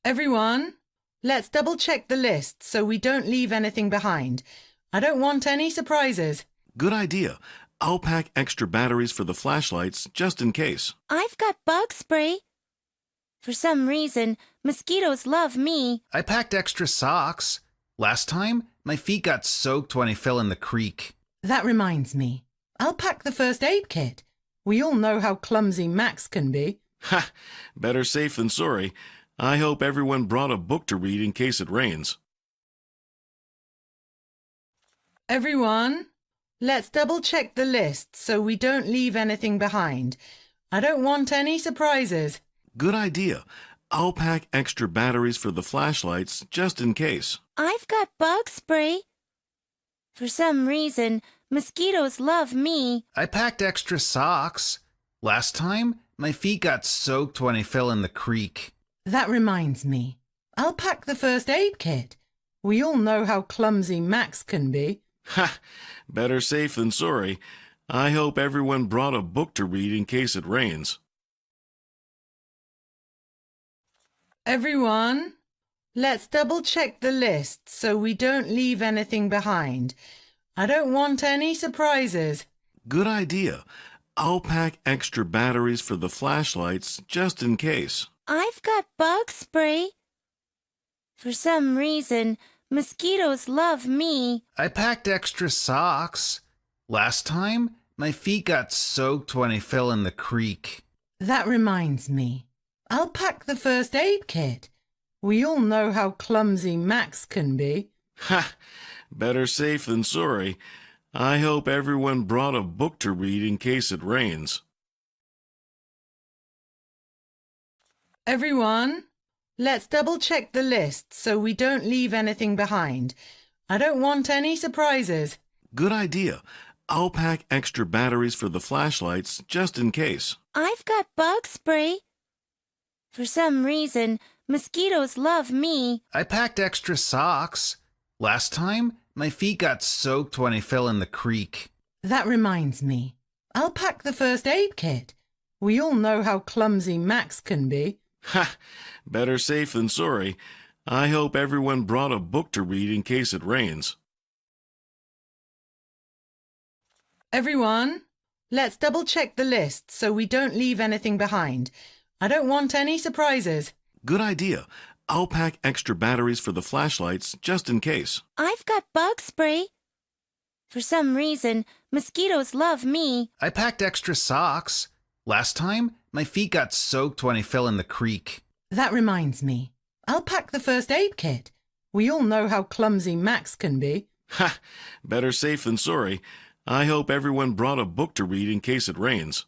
Everyone, let's double check the list so we don't leave anything behind. I don't want any surprises. Good idea. I'll pack extra batteries for the flashlights just in case. I've got bug spray. For some reason, mosquitoes love me. I packed extra socks. Last time, my feet got soaked when I fell in the creek. That reminds me. I'll pack the first aid kit. We all know how clumsy Max can be. Ha! Better safe than sorry. I hope everyone brought a book to read in case it rains. Everyone, let's double check the list so we don't leave anything behind. I don't want any surprises. Good idea. I'll pack extra batteries for the flashlights just in case. I've got bug spray. For some reason, mosquitoes love me. I packed extra socks. Last time, my feet got soaked when I fell in the creek. That reminds me. I'll pack the first aid kit. We all know how clumsy Max can be. Ha! Better safe than sorry. I hope everyone brought a book to read in case it rains. Everyone, let's double check the list so we don't leave anything behind. I don't want any surprises. Good idea. I'll pack extra batteries for the flashlights just in case. I've got bug spray. For some reason, mosquitoes love me. I packed extra socks. Last time, my feet got soaked when I fell in the creek. That reminds me. I'll pack the first aid kit. We all know how clumsy Max can be. Ha! Better safe than sorry. I hope everyone brought a book to read in case it rains. Everyone, let's double check the list so we don't leave anything behind. I don't want any surprises. Good idea. I'll pack extra batteries for the flashlights just in case. I've got bug spray. For some reason, mosquitoes love me. I packed extra socks. Last time, my feet got soaked when I fell in the creek. That reminds me. I'll pack the first aid kit. We all know how clumsy Max can be. Ha! Better safe than sorry. I hope everyone brought a book to read in case it rains. Everyone, let's double check the list so we don't leave anything behind. I don't want any surprises. Good idea. I'll pack extra batteries for the flashlights just in case. I've got bug spray. For some reason, mosquitoes love me. I packed extra socks. Last time, my feet got soaked when I fell in the creek. That reminds me. I'll pack the first aid kit. We all know how clumsy Max can be. Ha! Better safe than sorry. I hope everyone brought a book to read in case it rains.